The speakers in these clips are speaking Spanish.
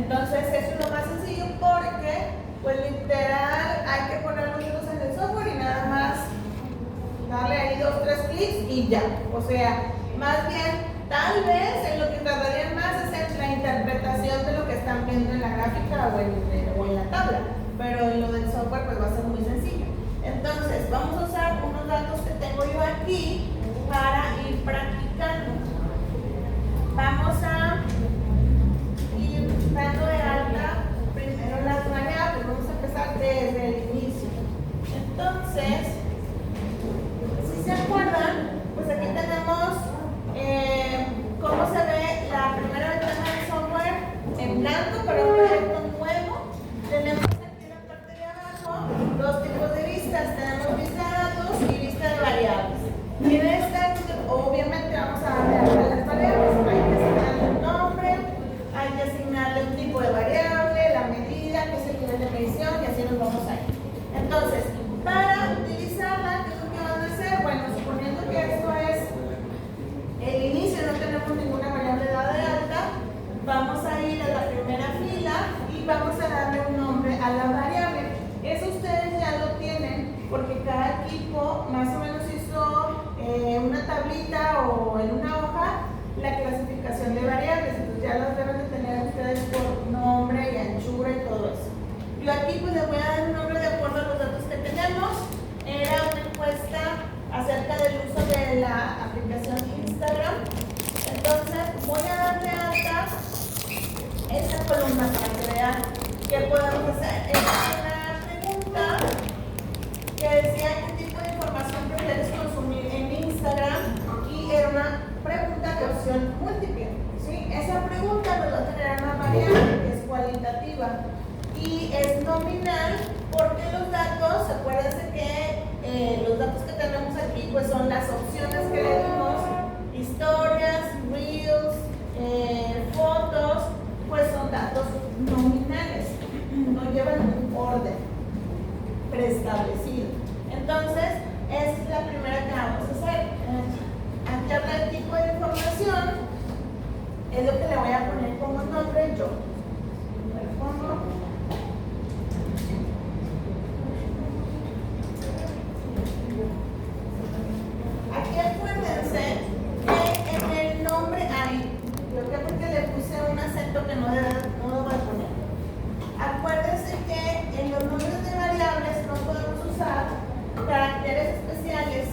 Entonces eso es lo más sencillo porque pues literal hay que poner los datos en el software y nada más darle ahí 2 o 3 clics y ya. O sea, más bien tal vez en lo que tardarían más es en la interpretación de lo que están viendo en la gráfica o en la tabla, pero en lo del software pues va a ser muy sencillo. Entonces vamos a usar unos datos que tengo yo aquí para ir practicando. Vamos a ir dando de alta primero las variables. Vamos a empezar desde el inicio. Entonces, si se acuerdan, pues aquí tenemos cómo se ve la primera ventana del software en blanco para un proyecto nuevo. Tenemos aquí en la parte de abajo 2 tipos de vistas. Tenemos vista de datos y vista de variables. Y en esta, obviamente, vamos a darle a las variables. Hay que asignarle un nombre, hay que asignarle un tipo de variable, la medida, que es el nivel de medición, y así nos vamos a ir. Entonces, para utilizarla, ¿qué es lo que van a hacer? Bueno, suponiendo que esto es el inicio, no tenemos ninguna variable dada de alta, vamos a ir a la primera fila y vamos a darle un nombre a la variable. Eso ustedes ya lo tienen porque cada equipo más o menos hizo una tablita o en una hoja la clasificación de variables. Entonces ya las deben de tener ustedes por nombre y anchura y todo eso. Yo aquí pues les voy a dar un nombre de acuerdo a los datos que tenemos. Era una encuesta acerca del uso de la aplicación Instagram. Entonces voy a dar de alta esta columna para que vean qué podemos hacer. Esta es una pregunta que decía qué tipo de información prefieres consumir en Instagram, y era una pregunta de opción múltiple, ¿sí? Esa pregunta nos va a generar una variable que es cualitativa y es nominal porque los datos, acuérdense que los datos que tenemos aquí pues son las opciones que le dimos, historias, reels, fotos, pues son datos nominales, no llevan un orden preestablecido. Entonces, esa es la primera que vamos a hacer. Aquí habla del tipo de información, es lo que le voy a poner como nombre yo. Le pongo aquí, acuérdense que en el nombre hay, yo creo que le puse un acento que no lo voy a poner. Acuérdense que en los nombres de variables no podemos usar caracteres especiales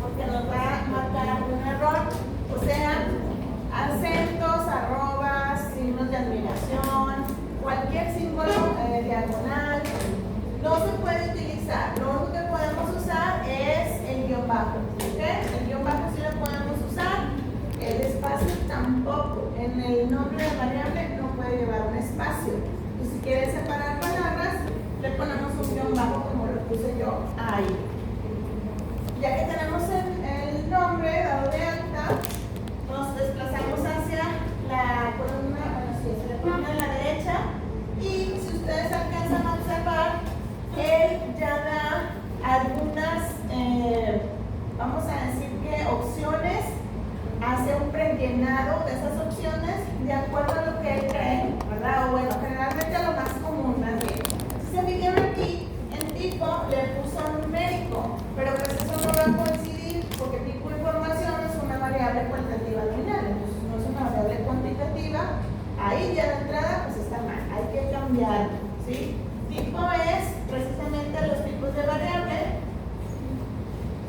porque nos va a marcar un error, o sea, acentos, arrobas, signos de admiración, cualquier símbolo diagonal, no se puede utilizar. Lo único que podemos usar es el guión bajo, ¿okay? El guión bajo sí lo podemos usar, el espacio tampoco. En el nombre de variable no puede llevar un espacio. Y si quieren separar palabras, le ponemos un guión bajo como lo puse yo ahí. Ya que tenemos el nombre dado de alta, nos desplazamos hacia la columna, bueno, sí, hacia la columna de la derecha, y si ustedes alcanzan a observar, él ya da algunas, vamos a decir que opciones, hace un prellenado de esas opciones de acuerdo a lo que él cree, ¿verdad? O bueno, generalmente a lo más común, más bien. Si se fijan aquí, en tipo le puso numérico, pero pues eso no va a coincidir porque tipo de información es una variable cualitativa nominal, entonces no es una variable cuantitativa. Ahí ya de entrada pues está mal, hay que cambiarlo, ¿sí? Tipo es precisamente los tipos de variable.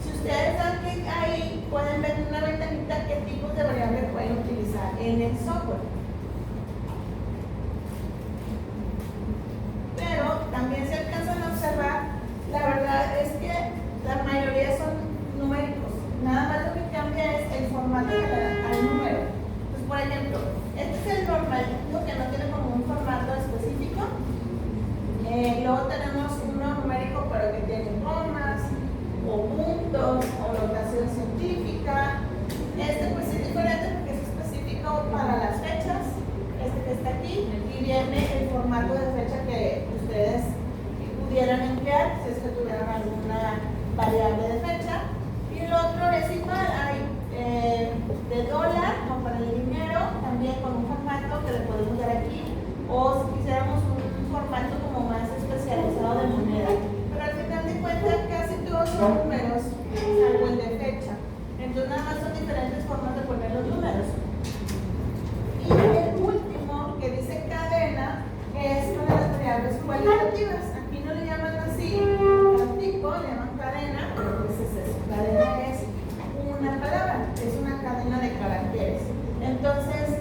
Si ustedes dan clic ahí, pueden ver en una ventanita qué tipos de variable pueden utilizar en el software. Pero también se alcanzan a observar, la verdad es que la mayoría son numéricos. Nada más lo que cambia es el formato que le dan al número. Entonces, por ejemplo, este es el normalito que no tiene como un formato específico. Luego tenemos uno numérico pero que tiene comas o puntos o notación científica. Este pues es diferente porque es específico para las fechas. números, salvo el de fecha. Entonces nada más son diferentes formas de poner los números. Y el último, que dice cadena, es con las variables cualitativas. Aquí no le llaman así al tipo, le llaman cadena, pero pues es eso. Cadena es una palabra, es una cadena de caracteres. Entonces,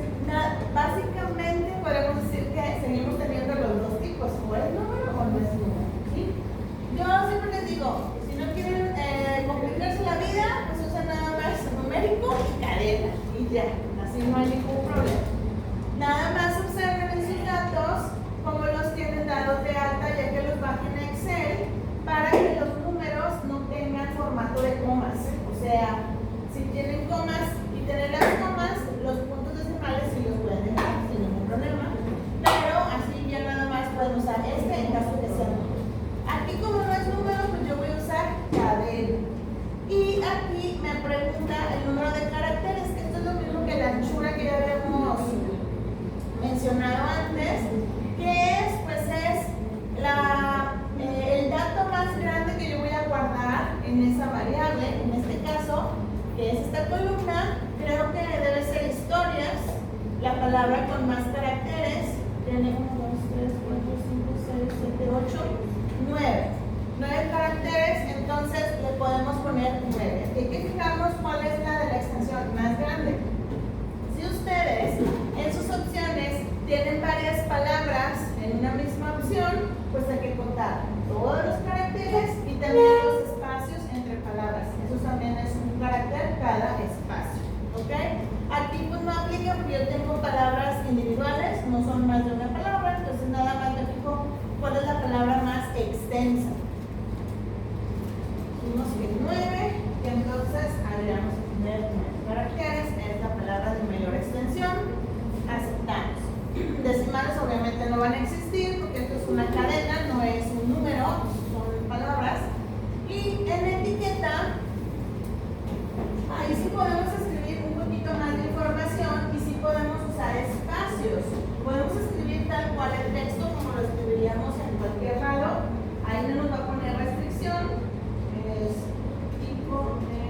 básicamente podemos decir que seguimos teniendo los dos tipos, o es número o no es número, ¿sí? Yo siempre les digo, si no quieren complicarse la vida, pues usen nada más numérico y cadena, y ya, así no hay ningún problema. Nada más observen en sus datos cómo los tienen dados de alta, ya que los bajen a Excel, para que los números no tengan formato de comas. O sea, si tienen comas y tienen las comas, los puntos decimales sí los pueden dejar sin ningún problema, pero así ya nada más pueden usar este en caso que sea número. Aquí como no es número, pues yo voy a usar cadena. Y aquí me pregunta el número de caracteres, que esto es lo mismo que la anchura que ya habíamos mencionado antes, que es, pues es el dato más grande que yo voy a guardar en esa variable. En este caso, que es esta columna, creo que debe ser historias, la palabra con más caracteres. Tiene 1, 2, 3, 4, 5, 6, 7, 8, 9. 9 caracteres, entonces le podemos poner 9. Hay que fijarnos cuál es la de la extensión más grande. Si ustedes en sus opciones tienen varias palabras en una misma opción, pues hay que contar todos los caracteres y también los espacios entre palabras. Eso también es un carácter cada espacio, ¿ok? Aquí pues no aplica porque yo tengo palabras individuales, no son más de una palabra, entonces nada más me fijo cuál es la palabra más extensa. Dijimos que 9, y entonces agregamos 9 caracteres, es la palabra de mayor extensión. Aceptamos. Decimales obviamente no van a existir porque esto es una cadena, no es un número, son palabras. Y en etiqueta, ahí sí podemos escribir un poquito más de información y sí podemos usar espacios. Podemos escribir tal cual el texto como lo escribiríamos en cualquier lado. Ahí no nos va a poner restricción. Es tipo de...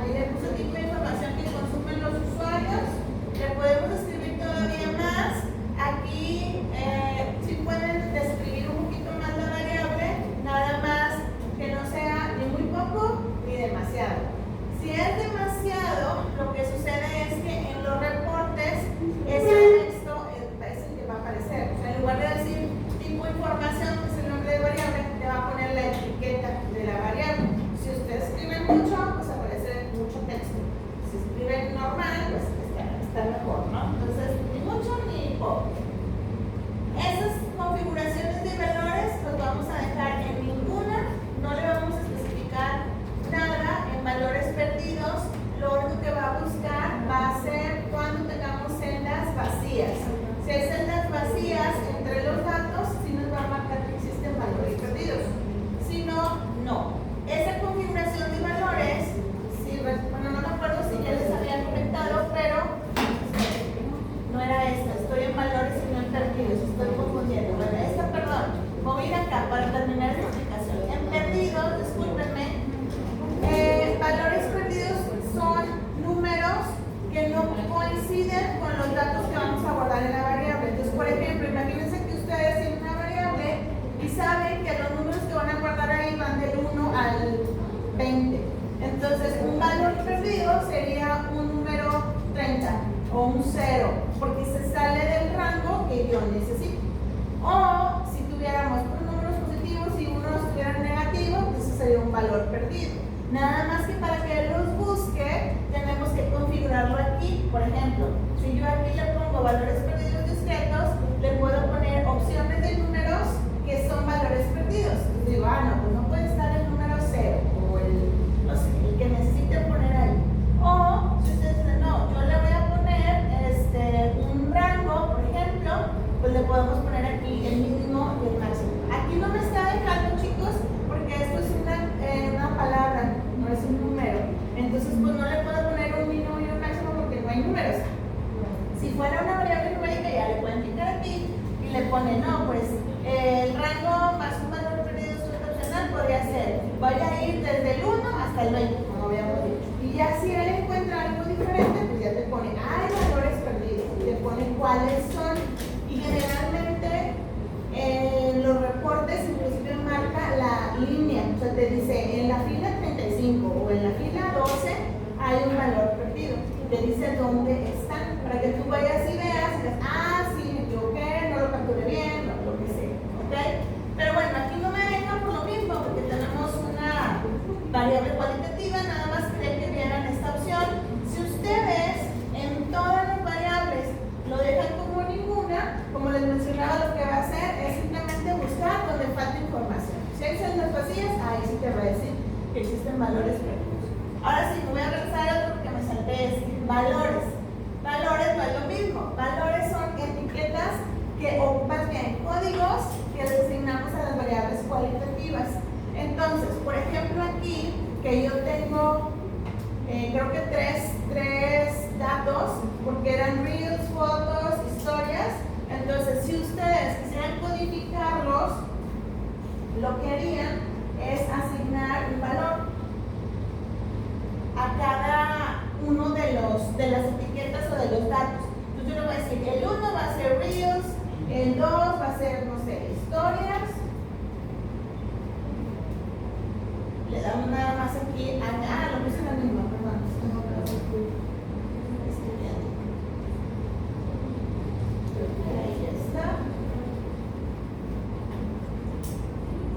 Ahí le puse tipo de información que consumen los usuarios. Le podemos escribir todavía más. Aquí sí pueden describir un poquito más la variable, nada más que no sea ni muy poco ni demasiado. Si es demasiado, lo que sucede es que en los reportes ese texto es el que va a aparecer. O sea, en lugar de decir tipo información, que es el nombre de variable, te va a poner la etiqueta de la variable. Si ustedes escriben mucho, pues aparece mucho texto. Si escriben normal, pues está mejor, ¿no? Entonces, ni mucho ni poco. Esas configuraciones de valores los vamos a dejar en ninguna, no le vamos a especificar nada en valores perdidos. Lo único que va a buscar va a ser cuando tengamos celdas vacías. Si hay celdas vacías entre los datos, sí nos va a marcar que existen valores perdidos. Si no, no. Esa configuración de valores, bueno, no me acuerdo si ya les había comentado, pero no era esta. Estoy en valores y no en perdidos. Estoy confundiendo. Bueno, esta, perdón. Voy a ir acá para terminar esta explicación. En perdidos, discúlpenme, valores perdidos son números que no coinciden con los datos que vamos a guardar en la variable. Entonces, por ejemplo, imagínense que ustedes tienen una variable y saben que los números que van a guardar ahí van del 1 al 20. Entonces, un valor perdido sería un número 30 o un 0, porque se sale del rango que yo necesito. O si tuviéramos números positivos y unos estuvieran negativos, eso sería un valor perdido. Nada más que para que los busque, tenemos que configurarlo aquí. Por ejemplo, si yo aquí le pongo valores perdidos discretos, le puedo poner opciones de números que son valores perdidos. Entonces digo, no, pues no puede estar el número 0 o no sé, el que necesite poner ahí. O si ustedes dicen, no, yo le voy a poner un rango, por ejemplo, pues le podemos poner aquí el mínimo y el máximo. Aquí no me está dejando, chicos, porque esto es una palabra, no es un número. Entonces, pues no le puedo poner un mínimo y un máximo porque no hay números. Si fuera una variable hasta el 20, como habíamos dicho. Y ya si él encuentra algo diferente, pues ya te pone, hay valores perdidos, y te pone cuáles son. Y generalmente los reportes inclusive marca la línea, o sea, te dice en la fila 35 o en la fila 12 hay un valor perdido. Te dice dónde están, para que tú vayas y veas, y digas, ah, sí, me equivoqué, no lo capturé bien, lo que sea, ¿ok? Pero bueno, aquí no me deja por lo mismo, porque tenemos una variable cualitativa, nada más quería que vieran esta opción. Si ustedes en todas las variables lo dejan como ninguna, como les mencionaba, lo que va a hacer es simplemente buscar donde falta información. Si hay celdas vacías, ahí sí te va a decir que existen valores perdidos. Ahora sí, me voy a regresar a otro porque me salté este. Valores. Valores no es lo mismo. Valores son etiquetas o más bien códigos que le asignamos a las variables cualitativas. Entonces, por ejemplo aquí, que yo tengo creo que tres datos, porque eran reels, fotos, historias. Entonces, si ustedes quisieran codificarlos, lo que harían es asignar un valor a cada uno de las etiquetas o de los datos. Entonces yo le voy a decir, el 1 va a ser reels, el 2 va a ser, no sé, historias. Le damos nada más aquí, lo puse en la misma, perdón, tengo que hacer ahí está.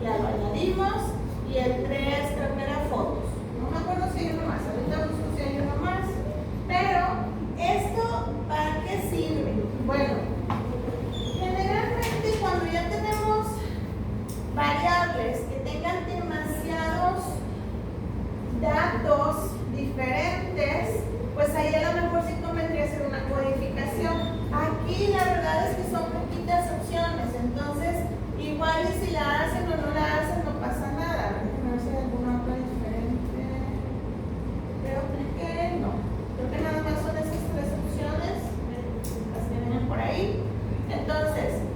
Ya lo añadimos. Y el 3 creo que era fotos. No me acuerdo si hay uno más, ahorita busco si hay uno más. Pero, ¿esto para qué sirve? Bueno, generalmente cuando ya tenemos variables que tengan demasiados datos diferentes, pues ahí a lo mejor sí convendría hacer una codificación. Aquí la verdad es que son poquitas opciones, entonces igual y si la hacen o no la hacen no pasa nada. Déjenme ver si hay alguna otra diferente. Creo que no. Creo que nada más son esas tres opciones las que vienen por ahí. Entonces,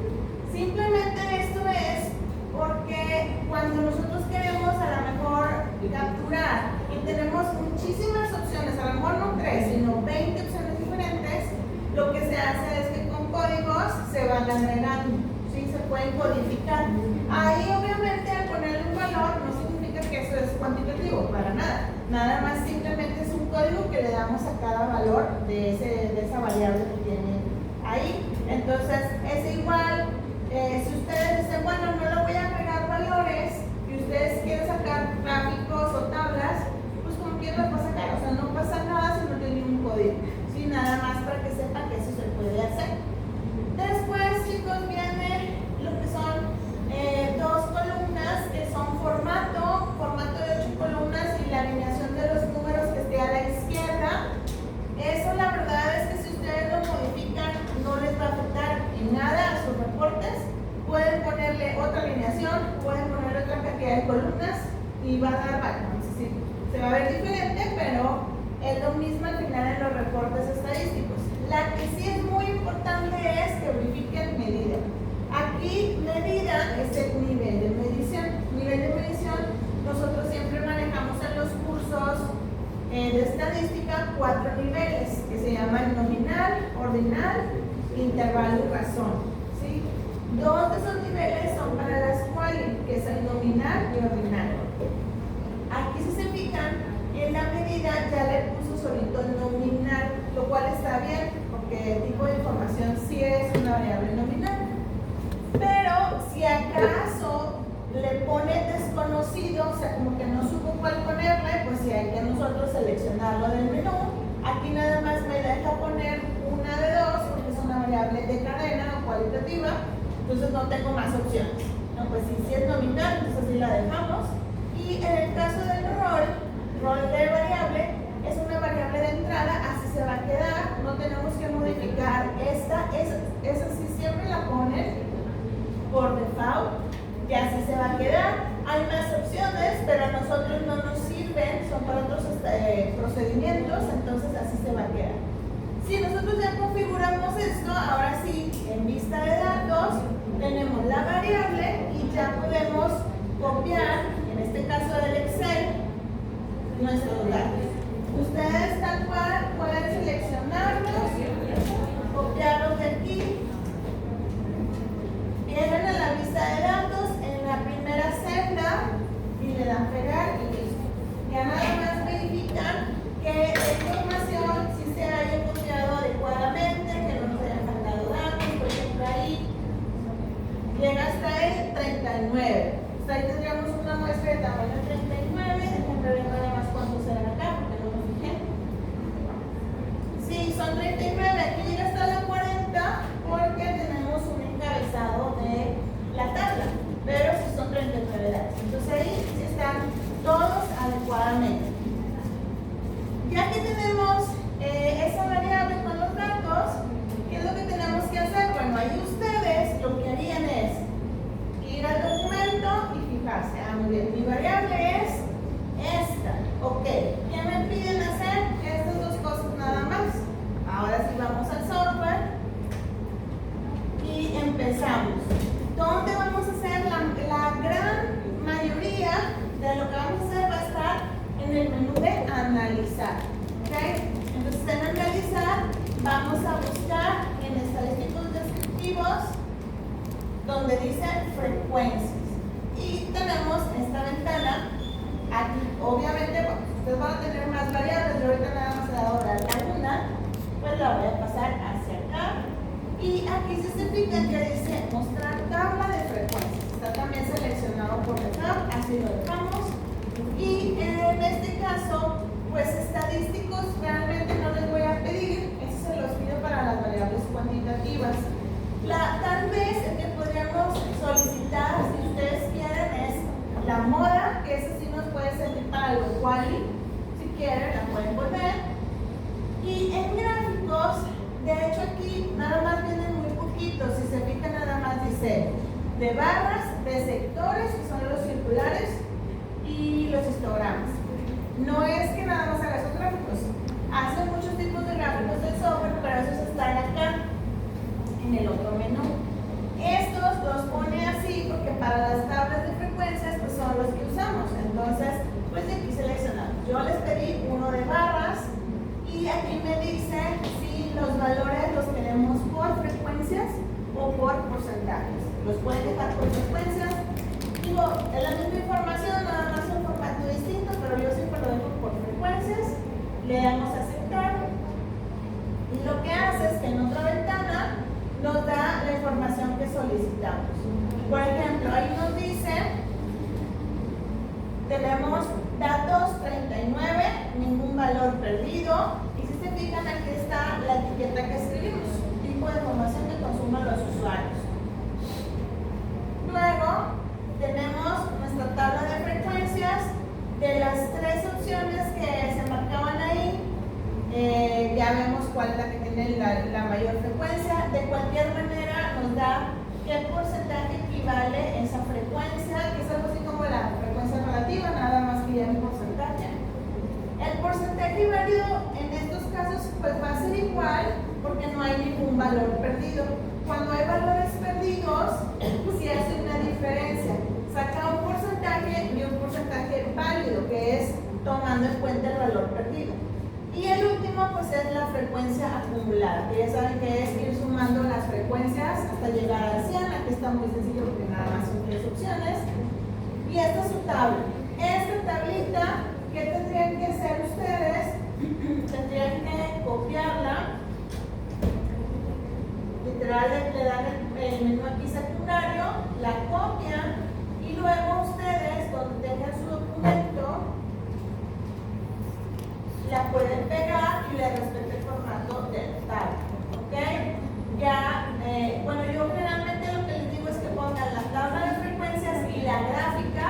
simplemente esto es porque cuando nosotros queremos a lo mejor capturar y tenemos muchísimas opciones, a lo mejor no 3, sino 20 opciones diferentes, lo que se hace es que con códigos se van agregando, ¿sí? Se pueden codificar. Ahí obviamente al ponerle un valor no significa que eso es cuantitativo, para nada. Nada más simplemente es un código que le damos a cada valor de esa variable que tiene ahí. Entonces es igual. Si ustedes dicen, bueno, no le voy a agregar valores y ustedes quieren sacar gráficos o tablas, pues como quieran los va a sacar. O sea, no pasa nada si no tiene un código. ¿Sí? Nada más para que sepan que eso se puede hacer. Después, chicos, viene lo que son dos columnas, que son formato de 8 columnas y la alineación de los números que esté a la izquierda. Eso la verdad es que si ustedes lo modifican no les va a afectar en nada a sus reportes. Pueden ponerle otra alineación, pueden ponerle otra cantidad de columnas y va a dar valor. Sí, se va a ver diferente, pero es lo mismo al final en los reportes estadísticos. La que sí es muy importante es que verifiquen medida. Aquí medida es el nivel de medición. Nivel de medición nosotros siempre manejamos en los cursos de estadística 4 niveles que se llaman nominal, ordinal, intervalo y razón. ¿Sí? 2 de esos niveles son para las quali, que es el nominal y ordinal. Aquí si se fijan, en la medida ya le puso solito el nominal, lo cual está bien, porque el tipo de información sí es una variable nominal. Pero si acaso le pone desconocido, o sea, como que no supo cuál ponerle, pues sí hay que nosotros seleccionarlo del menú. Aquí nada más me deja poner una de 2, porque es una variable de cadena o cualitativa, entonces no tengo más opciones. No, pues si es nominal, entonces así la dejamos. Y en el caso del rol de variable, es una variable de entrada, así se va a quedar, no tenemos que modificar esta, esa sí siempre la ponen por default, y así se va a quedar. Hay más opciones, pero a nosotros no nos sirven, son para otros procedimientos, entonces así se va a quedar. Si nosotros ya configuramos esto, ahora sí, en vista de datos, tenemos la variable y ya podemos copiar, en este caso del Excel, Entonces ahí tendríamos una muestra de tamaño 39, déjenme ver nada más cuántos serán acá, porque no me fijé. Sí, son 39, aquí llega hasta la 40, porque tenemos un encabezado de la tabla, pero sí son 39 datos. Entonces ahí sí están todos adecuadamente. Ya que tenemos esa variable con los datos, ¿qué es lo que tenemos que hacer? Bueno, ahí ustedes lo que harían es ir al documento y fijarse. Ah, muy bien, mi variable es esta. Ok, ¿qué me piden hacer? Estas dos cosas nada más. Ahora sí vamos al software y empezamos. ¿Dónde vamos a hacer? La gran mayoría de lo que vamos a hacer va a estar en el menú de analizar. ¿Okay? Entonces en analizar vamos a buscar en estadísticos descriptivos donde dice frecuencias y tenemos esta ventana aquí. Obviamente bueno, ustedes van a tener más variables. Yo ahorita nada más he dado una, pues la voy a pasar hacia acá y aquí si se fijan que dice mostrar tabla de frecuencias. Está también seleccionado por default, así lo dejamos. Y en este caso pues estadísticos realmente no les voy a pedir, eso se los pido para las variables cuantitativas. Tal vez el que podríamos solicitar, si ustedes quieren, es la moda, que eso sí nos puede servir para algo quali, si quieren la pueden poner. Y en gráficos, de hecho aquí nada más vienen muy poquitos, si se fijan nada más dice de barras, de sectores, que son los circulares, y los histogramas. No es que nada más haga esos gráficos, hace muchos tipos de gráficos del software, pero esos están acá en el otro menú. Estos los pone así porque para las tablas de frecuencias pues son los que usamos. Entonces, pues de aquí seleccionamos. Yo les pedí uno de barras y aquí me dice si los valores los queremos por frecuencias o por porcentajes. Los pueden dejar por frecuencias. Digo, es la misma información, nada más un formato distinto, pero yo siempre lo dejo por frecuencias. Le damos a aceptar y lo que hace es que en otra ventana nos da la información que solicitamos. Por ejemplo, ahí nos dice tenemos datos 39, ningún valor perdido, y si se fijan aquí está la etiqueta que escribimos, tipo de información que consumen los usuarios. Luego tenemos nuestra tabla de frecuencias. De las tres opciones que se marcaban ahí, ya vemos cuál es la que tiene la mayor frecuencia. De cualquier manera nos da qué porcentaje equivale esa frecuencia, que es algo así como la frecuencia relativa, nada más que ya en porcentaje. El porcentaje válido en estos casos pues va a ser igual porque no hay ningún valor perdido. Cuando hay valores perdidos, sí hace una diferencia. Saca un porcentaje y un porcentaje válido, que es tomando en cuenta el valor perdido. Y el último pues es la frecuencia acumulada, que ya saben que es ir sumando las frecuencias hasta llegar al 100. Aquí está muy sencillo porque nada más son tres opciones. Y esta es su tabla. Esta tablita, ¿qué tendrían que hacer ustedes? Tendrían que copiarla. Literal, le dan el menú aquí secundario, la copian y luego ustedes, cuando tengan su documento, la pueden pegar y le respeta el formato del tabla. ¿Ok? Ya, bueno, yo generalmente lo que les digo es que pongan la tabla de frecuencias y la gráfica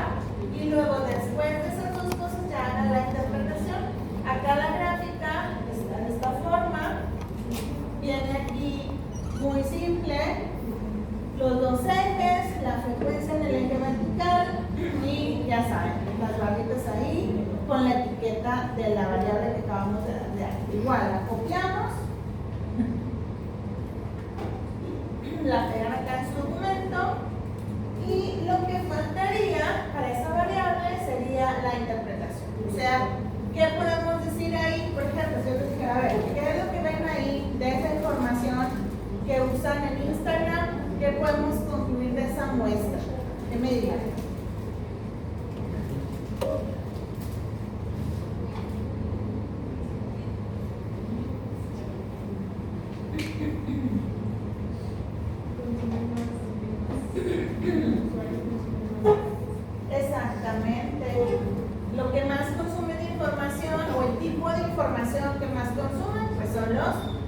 y luego después de esas dos cosas ya hagan la interpretación. Acá la gráfica está de esta forma, viene aquí muy simple, los dos ejes, la frecuencia en el eje vertical y ya saben, las barritas ahí con la etiqueta de la variable que acabamos de dar. Igual la copiamos, la pegan acá en su documento y lo que faltaría para esa variable sería la interpretación. O sea, ¿qué podemos decir ahí? Por ejemplo, si yo les dijera, a ver, ¿qué es lo que ven ahí de esa información que usan en Instagram? ¿Qué podemos concluir de esa muestra? ¿Qué me digan?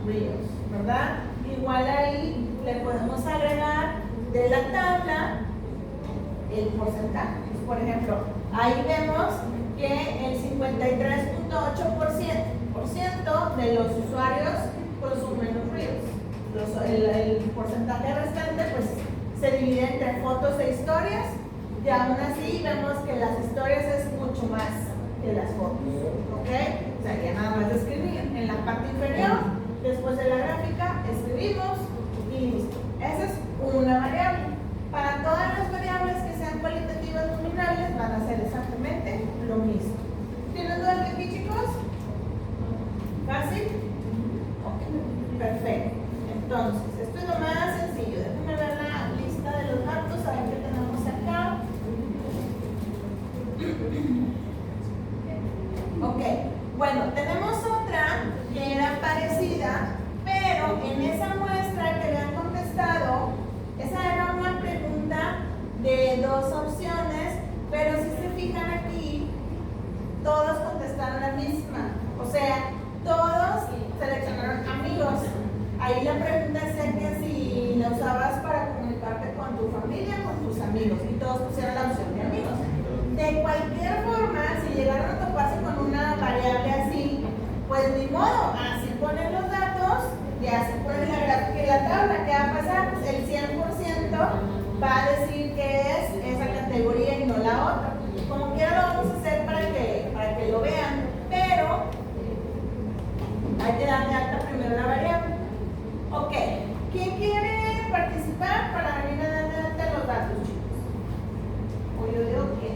Reels, ¿verdad? Igual ahí le podemos agregar de la tabla el porcentaje. Por ejemplo, ahí vemos que el 53.8% de los usuarios consumen los Reels. El porcentaje restante pues se divide entre fotos e historias, y aún así vemos que las historias es mucho más que las fotos, ¿ok? O sea, ya nada más de escribir en la parte inferior, después de la gráfica, escribimos y listo. Esa es una variable. Para todas las variables que sean cualitativas nominales van a ser exactamente lo mismo. ¿Tienen dudas de aquí, chicos? ¿Fácil? Ok, perfecto. Entonces, esto es lo más sencillo. Déjenme ver la lista de los datos, a ver qué tenemos acá. Ok, bueno, tenemos otra que era parecida, pero en esa muestra que le han contestado, esa era una pregunta de dos opciones, pero si se fijan aquí, todos contestaron la misma. O sea, todos seleccionaron amigos. Ahí la pregunta es que si la usabas para comunicarte con tu familia, con tus amigos, y todos pusieron la opción de amigos. De cualquier forma, si llegaron a toparse con una variable así, pues ni modo, así ponen los datos y así ponen la gráfica y la tabla. ¿Qué va a pasar? Pues el 100% va a decir que es esa categoría y no la otra. Como quiera lo vamos a hacer para que lo vean, pero hay que darle alta primero la variable. Ok, ¿quién quiere participar para venir a darle alta los datos, chicos? O yo digo que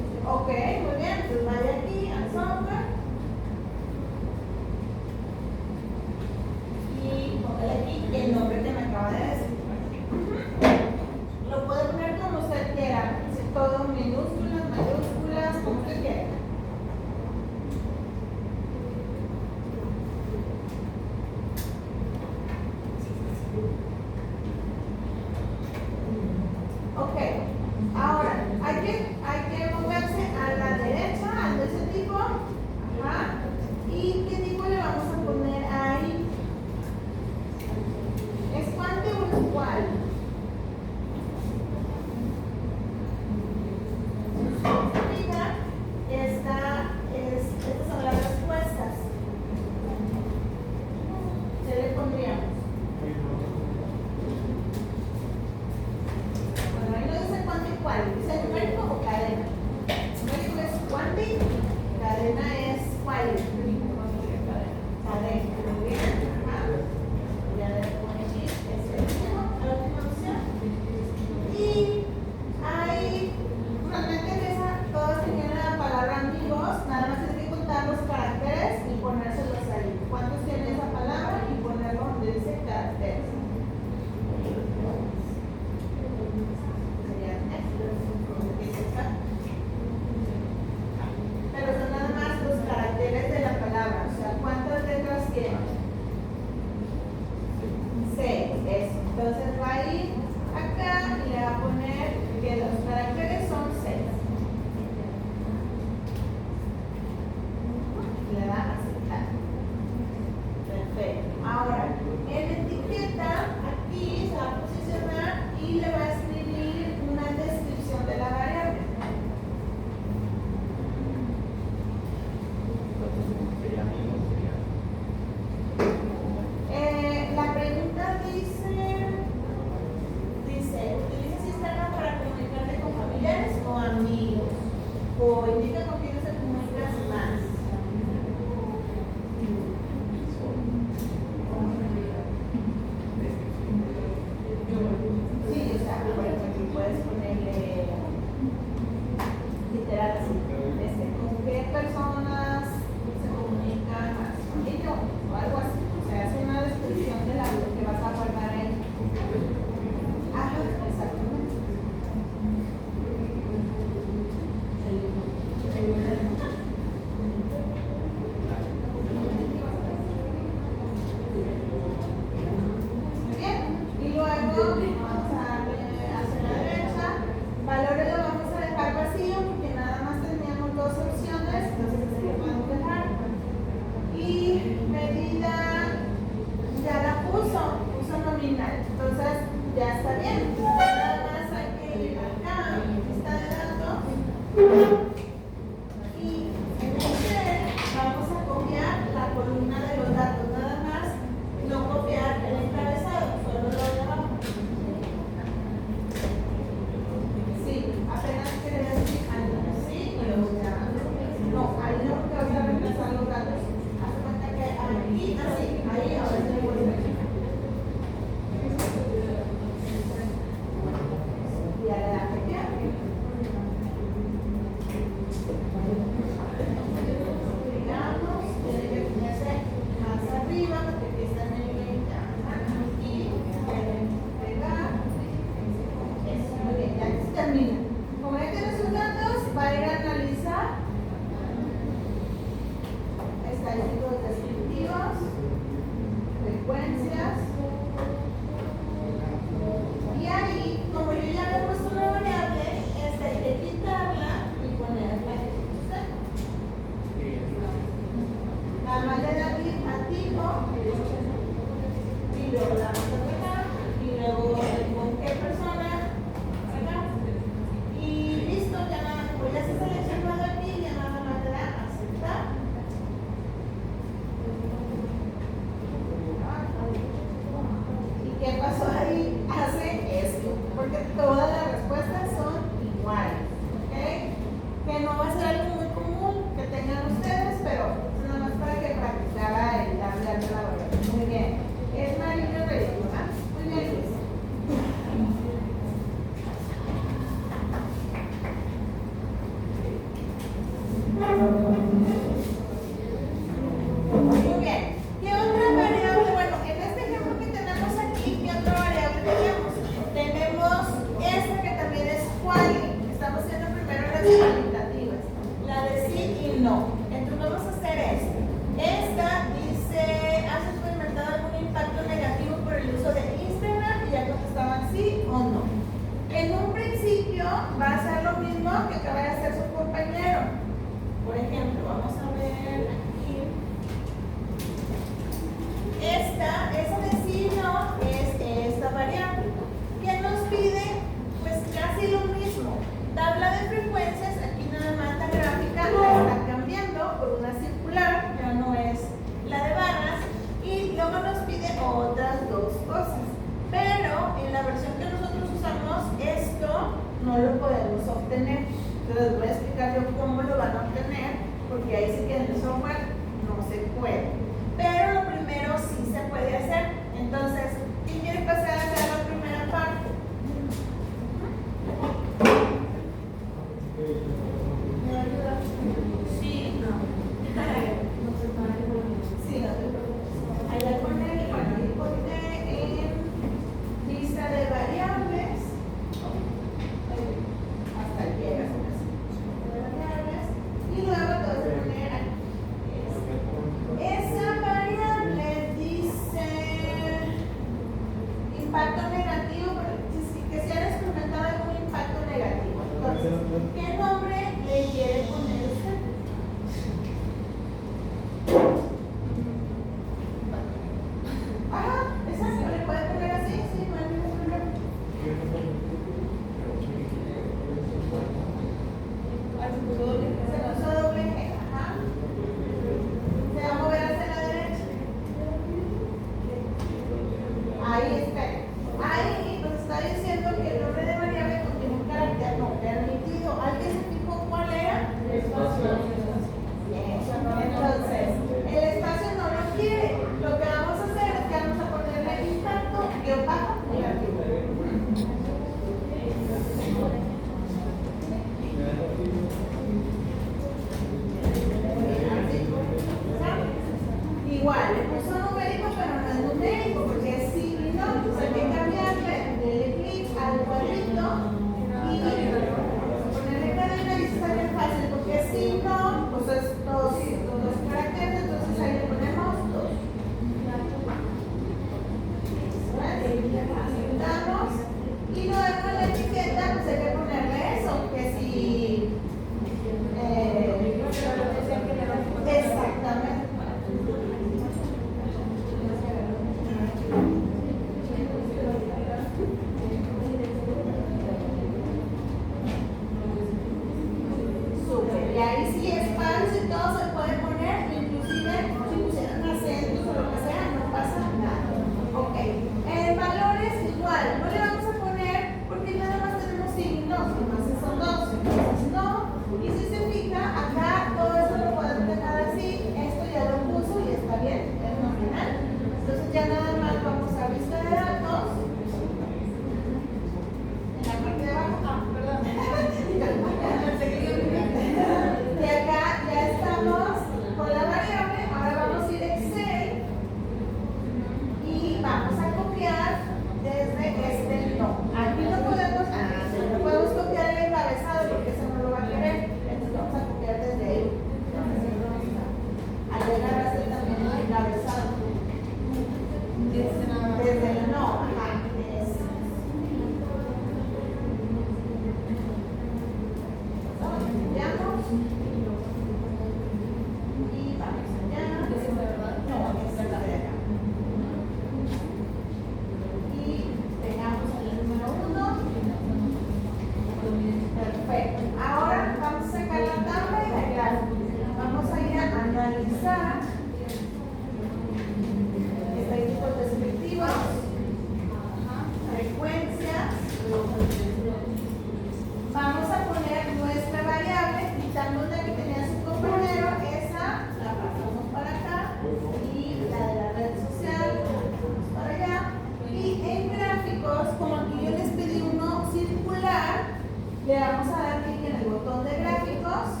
vamos a dar clic en el botón de gráficos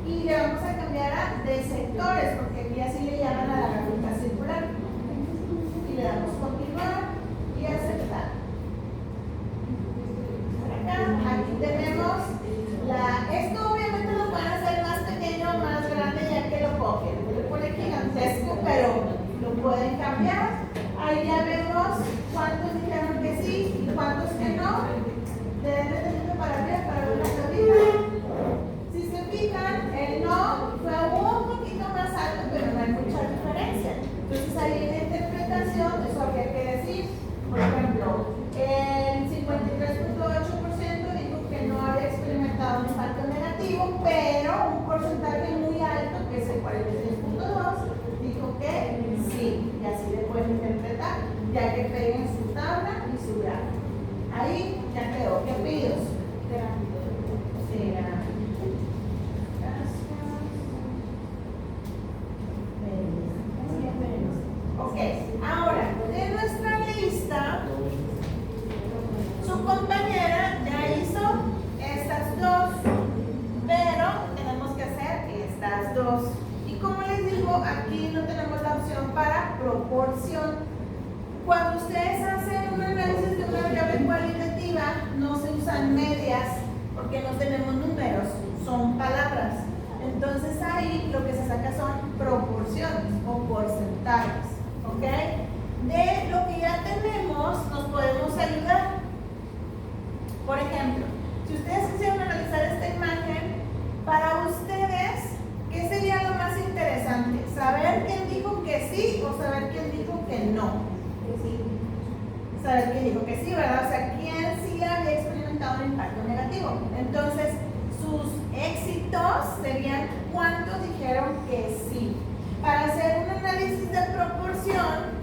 y le vamos a cambiar a de sectores, porque aquí así le llaman a la gráfica circular. Y le damos continuar y aceptar. Por acá, aquí tenemos esto obviamente lo pueden hacer más pequeño o más grande ya que lo cogen. Le pone gigantesco, pero lo pueden cambiar. Ahí ya vemos cuántos dijeron que sí y cuántos que no. Deben de tener para arriba para ver la salida. Si se fijan, el no fue un poquito más alto, pero no hay mucha diferencia. Entonces ahí en la interpretación eso habría que decir. Por ejemplo, el 53.8% dijo que no había experimentado un impacto negativo, pero un porcentaje muy alto, que es el 46.2%, dijo que sí, y así le pueden interpretar, ya que peguen su tabla y su gráfico. Ahí ya quedó. ¿Qué pido? Sí, ok, ahora, de nuestra lista, su compañera ya hizo estas dos, pero tenemos que hacer estas dos. Y como les digo, aquí no tenemos la opción para proporción. Cuando ustedes hacen un análisis de una variable cualitativa, no se usan medias, porque no tenemos números, son palabras. Entonces ahí lo que se saca son proporciones o porcentajes. ¿Ok? De lo que ya tenemos, nos podemos ayudar. Por ejemplo, si ustedes quisieran analizar esta imagen, para ustedes, ¿qué sería lo más interesante? ¿Saber quién dijo que sí o saber quién dijo que no? Saber quién dijo que sí, ¿verdad? O sea, quién sí había experimentado un impacto negativo. Entonces, sus éxitos serían cuántos dijeron que sí. Para hacer un análisis de proporción,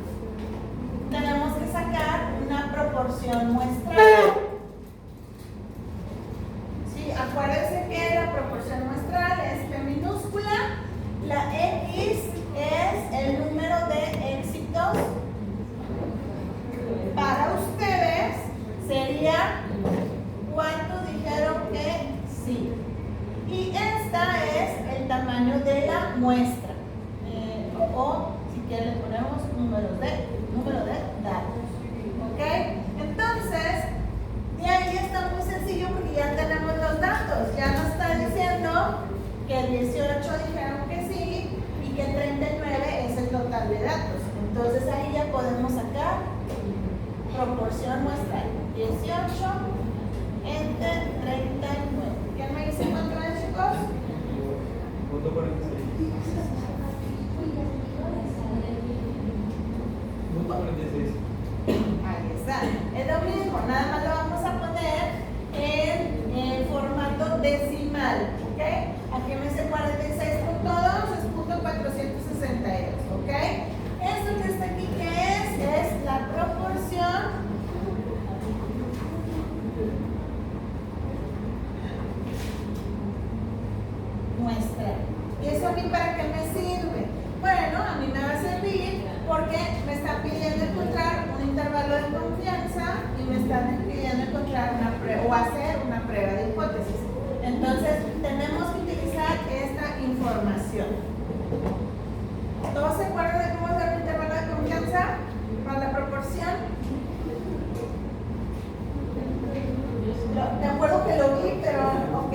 tenemos que sacar una proporción muestral. Sí, acuérdense que la proporción muestral es P minúscula, la X es el número de éxitos. Para ustedes sería cuántos dijeron que sí. Y esta es el tamaño de la muestra. O si quieren le ponemos número de datos. ¿Ok? Entonces, de ahí está muy sencillo porque ya tenemos los datos. Ya nos está diciendo que 18 dijeron que sí y que 39 es el total de datos. Entonces ahí ya podemos sacar proporción muestral. 18 entre 39. ¿Quién me dice cuánto es, chicos? Punto 46. Punto 46. Ahí está. Es lo mismo, nada más lo vamos a poner en formato decimal. ¿Ok? Aquí me dice 46.2 es punto 462. ¿Ok? Esto que está aquí, ¿qué es? Es la proporción muestra. ¿Y eso a mí para qué me sirve? Bueno, a mí me va a servir porque me están pidiendo encontrar un intervalo de confianza y me están pidiendo encontrar una prueba o hacer una prueba de hipótesis. Entonces, tenemos que utilizar esta información. ¿Todos se acuerdan de cómo hacer un intervalo de confianza para la proporción? De acuerdo que lo vi, pero ok.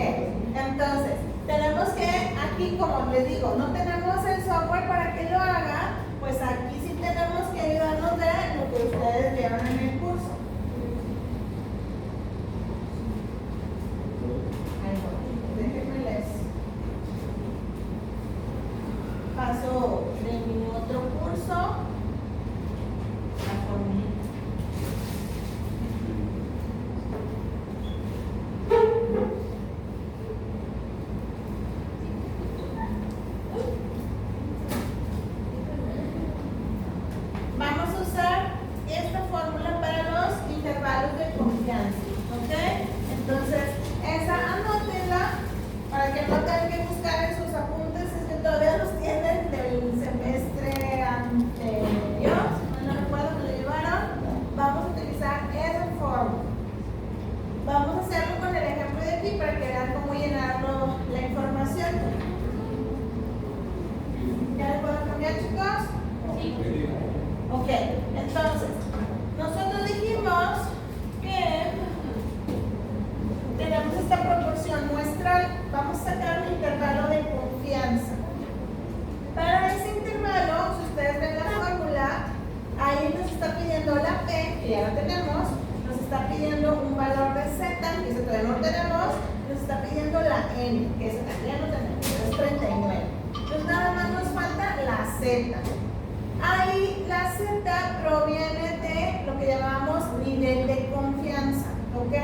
Entonces, tenemos que aquí, como les digo, no tenemos el software para que lo haga, pues aquí sí tenemos que ayudarnos de lo que ustedes vieron en el curso. Déjenme les paso de mi otro curso la formulita. Vamos a usar esta fórmula para los intervalos de confianza, ¿ok? Entonces, esa anótenla para que no tengan que buscar en sus apuntes, es que todavía los tienen del semestre anterior, si no recuerdo, me lo llevaron. Ok, entonces, nosotros dijimos que tenemos esta proporción muestral. Vamos a sacar un intervalo de confianza. Para ese intervalo, si ustedes ven la fórmula, ahí nos está pidiendo la P, que ya la tenemos, nos está pidiendo un valor de Z, que ese todavía no tenemos, nos está pidiendo la N, que ese también no tenemos, es 39. Entonces nada más nos falta la Z. Ahí la Z proviene de lo que llamamos nivel de confianza, ¿ok?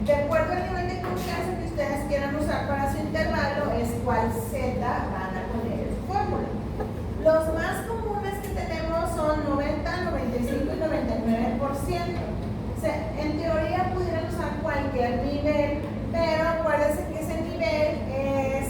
De acuerdo al nivel de confianza que ustedes quieran usar para su intervalo, es cuál Z van a poner en su fórmula. Los más comunes que tenemos son 90, 95 y 99%. O sea, en teoría pudieran usar cualquier nivel, pero acuérdense que ese nivel es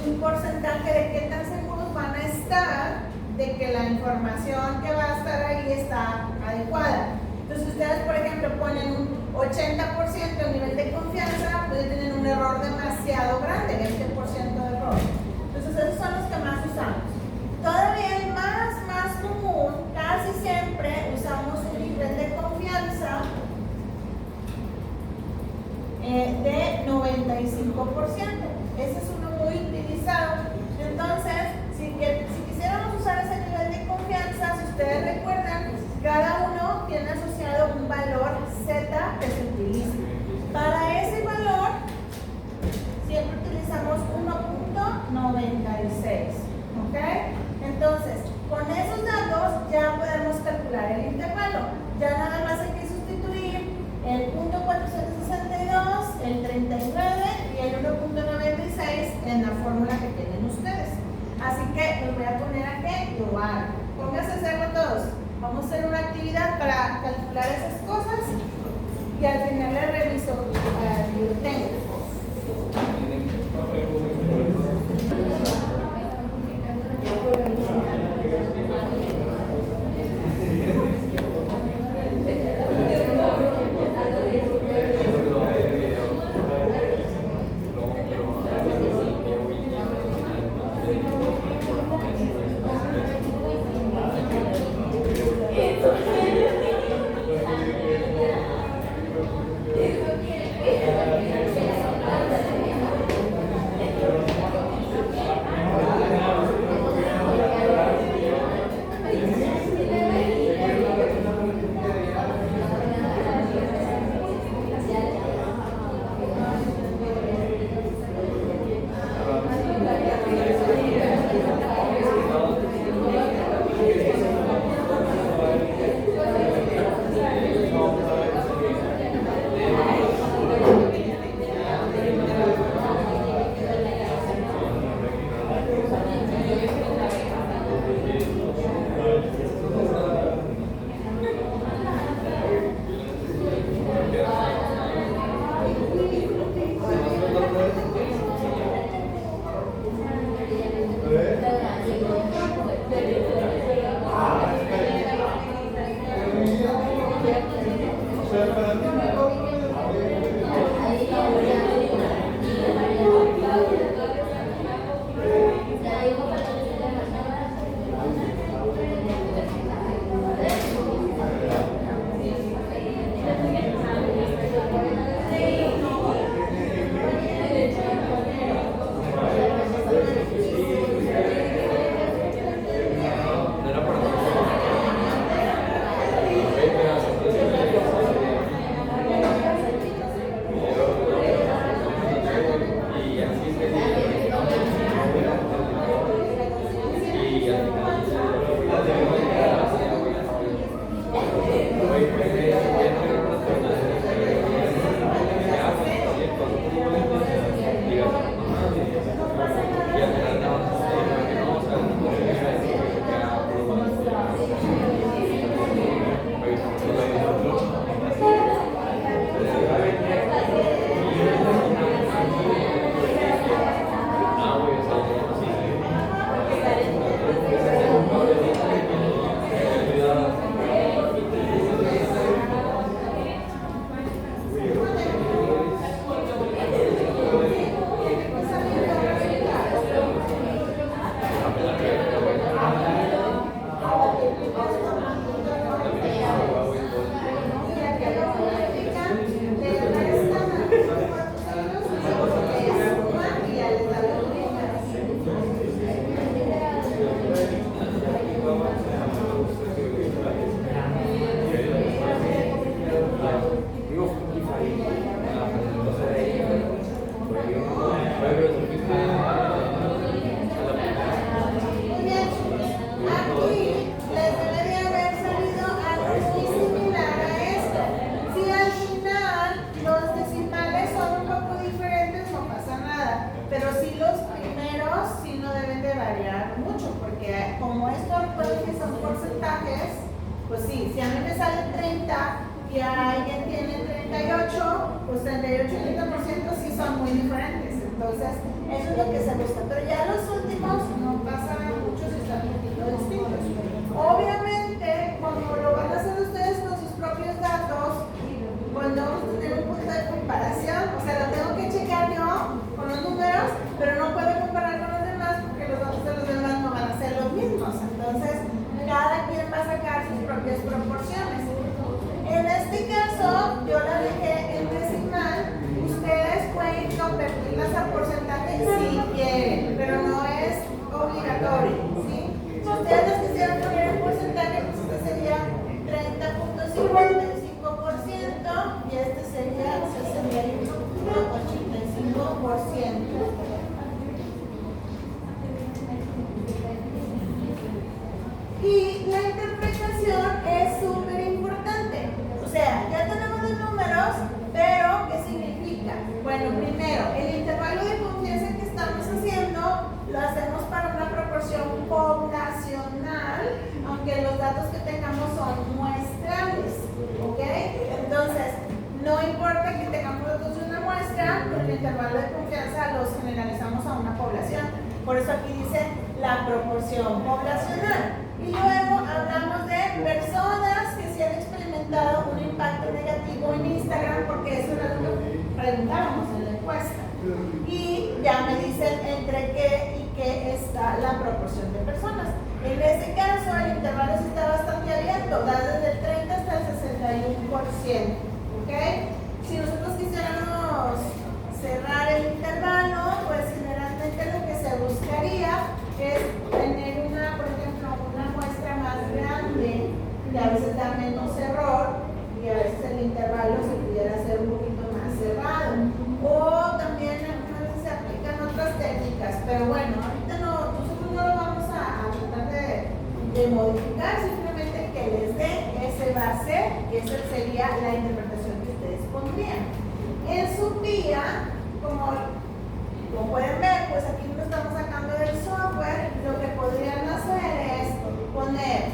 un porcentaje de qué tan seguros van a estar de que la información que va a estar ahí está adecuada. Entonces, si ustedes, por ejemplo, ponen un 80% de nivel de confianza, pueden tener un error demasiado grande, 20% de error. Entonces, esos son los que más usamos. Todavía el más común, casi siempre usamos un nivel de confianza de 95%. Ese es uno muy utilizado. Entonces, si quisiéramos usar ese nivel de confianza, si ustedes recuerdan, cada uno tiene asociado un valor Z que se utiliza. Para ese valor, siempre utilizamos 1.96. ¿Ok? Entonces, con esos datos ya podemos calcular el intervalo. Ya nada más hay que sustituir el punto 462, el 39 y el 1.96 en la fórmula que tienen ustedes. Así que los voy a poner aquí, lo hago. Pónganse a hacerlo todos. Vamos a hacer una actividad para calcular esas cosas y al final le reviso el tengo. variar mucho, porque como esto recuerden que son porcentajes, pues sí, si a mí me sale 30 y a alguien tiene 38, pues 38 y 30% sí son muy diferentes. Entonces, eso es lo que se busca. Pero ya los últimos no pasa mucho si están un poquito distintos. Obviamente, como lo van a hacer ustedes con sus propios datos, cuando vamos a tener un punto de comparación, o sea, lo tengo que checar yo con los números, pero no puedo comparar con los demás porque los datos de los demás no van a ser los mismos. Entonces, cada quien va a sacar sus propias proporciones. En este caso, yo la dejé en decimal. Ustedes pueden convertirlas a porcentaje si quieren, pero no es obligatorio, ¿sí? Si ustedes las quisieran poner en porcentaje, pues este sería 30.55% y este sería 61.85%. Y la interpretación es súper importante. O sea, ya tenemos los números, pero ¿qué significa? Bueno, primero, el intervalo de confianza que estamos haciendo lo hacemos para una proporción poblacional, aunque los datos que tengamos son muestrales, ¿ok? Entonces, no importa que tengamos datos de una muestra, porque el intervalo de confianza los generalizamos a una población. Por eso aquí dice la proporción poblacional. Y luego hablamos de personas que sí han experimentado un impacto negativo en Instagram, porque eso era lo que preguntábamos en la encuesta. Y ya me dicen entre qué y qué está la proporción de personas. En este caso, el intervalo sí está bastante abierto, da desde el 30 hasta el 61%. ¿Ok? Si nosotros quisiéramos cerrar el intervalo, pues generalmente lo que se buscaría es tener una, por ejemplo, una muestra más grande, que a veces da menos error y a veces el intervalo se pudiera hacer un poquito más cerrado. O también algunas veces se aplican otras técnicas, pero bueno, ahorita nosotros no lo vamos a tratar de modificar, simplemente que les dé ese base, que esa sería la interpretación que ustedes pondrían. En su guía, como pueden ver, pues aquí lo estamos sacando del software. Lo que podrían hacer es poner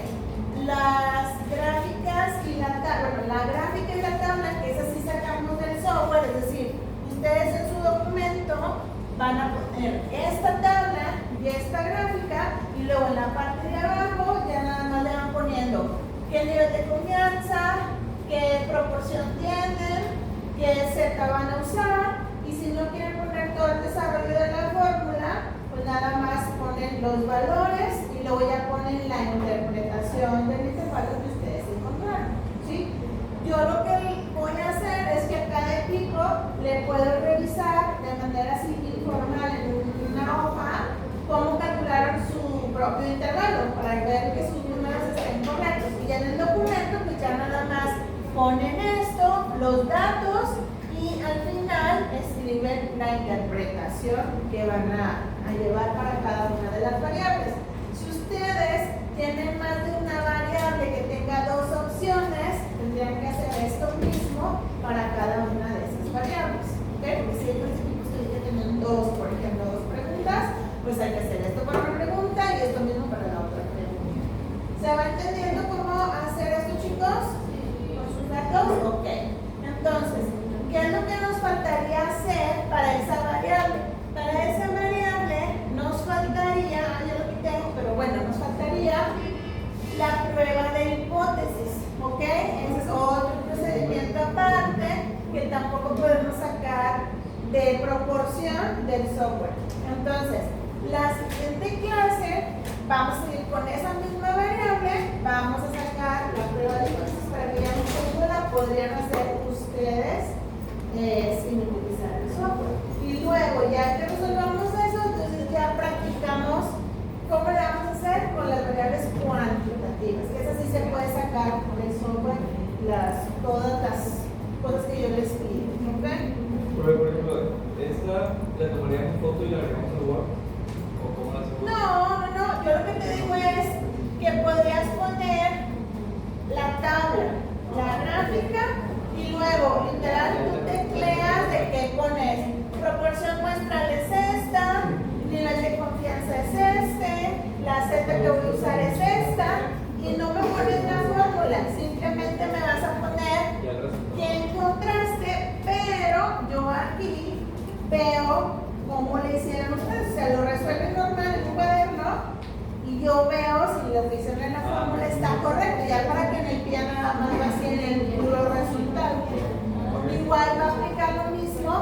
las gráficas y la tabla, bueno, la gráfica y la tabla, que esas sí sacamos del software, es decir, ustedes en su documento van a poner esta tabla y esta gráfica, y luego en la parte de abajo ya nada más le van poniendo qué nivel de confianza, qué proporción tienen, qué Z van a usar, y si no quieren poner todo el desarrollo de la fórmula, pues nada más ponen los valores y luego ya ponen la interpretación del intervalo que ustedes encontraron, ¿sí? Yo lo que voy a hacer es que a cada equipo le puedo revisar de manera así informal en una hoja cómo calcularon su propio intervalo para ver que sus números estén correctos. Y ya en el documento, pues ya nada más ponen esto, los datos, y al final escriben la interpretación que van a llevar para cada una de las variables. Si ustedes tienen más de una variable que tenga dos opciones, tendrían que hacer esto mismo para cada una de esas variables, ¿ok? Porque si hay equipos que tienen dos, por ejemplo, dos preguntas, pues hay que hacer esto para una pregunta y esto mismo para la otra pregunta. ¿Se va entendiendo cómo hacer esto, chicos? ¿Con sus datos? Ok. Entonces, ¿qué es lo que nos faltaría hacer para esa variable? Para esa variable nos faltaría, ya lo que tengo, pero bueno, nos faltaría la prueba de hipótesis, ¿ok? Ese es otro procedimiento aparte que tampoco podemos sacar de proporción del software. Entonces, la siguiente clase vamos a ir con esa misma variable, vamos a sacar la prueba de hipótesis para que vean cómo la podrían hacer ustedes sin utilizar el software. Y luego, ya que resolvamos eso, entonces ya practicamos cómo le vamos a hacer con las variables cuantitativas, que esas sí se puede sacar con el software todas las cosas que yo les pido, ¿ok? Por ejemplo, ¿esta la tomaríamos foto y la agregamos al Word? ¿O cómo la hacemos? No, yo lo que te digo es que podrías poner la tabla, la gráfica, y luego literal tú tecleas de qué pones. Proporción muestral es esta, nivel de confianza es este, yo veo si lo que hicieron en la fórmula está correcto, ya para que en el pie nada más vacíen el puro resultado. Igual va a aplicar lo mismo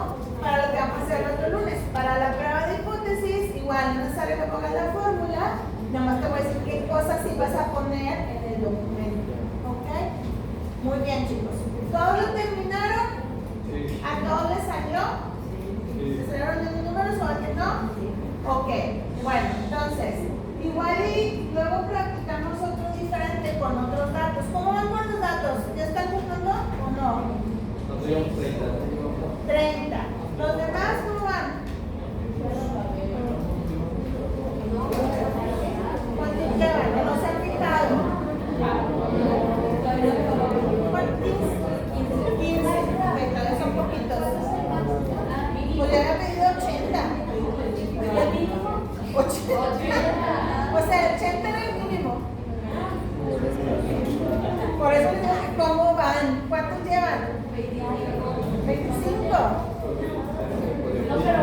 para lo que vamos a hacer el otro lunes. Para la prueba de hipótesis, igual no es necesario que pongas la fórmula, nada más te voy a decir qué cosas sí vas a poner en el documento. ¿Ok? Muy bien, chicos. ¿Todos lo terminaron? Sí. ¿A todos les salió? Sí. ¿Les salieron los números o a que no? Ok. Bueno, entonces, igual y luego practicamos otro diferente con otros datos. ¿Cómo van con los datos? ¿Ya están jugando o no? Nosotros llevamos 30. 30. ¿Los demás cómo van? ¿Cuántos llevan? Que no se han fijado. ¿Cuántos? 15. Ok, todavía son poquitos. Pues le había pedido 80. 80. O sea, el 80 era el mínimo. Por eso les digo que cómo van. ¿Cuántos llevan? 25. No, pero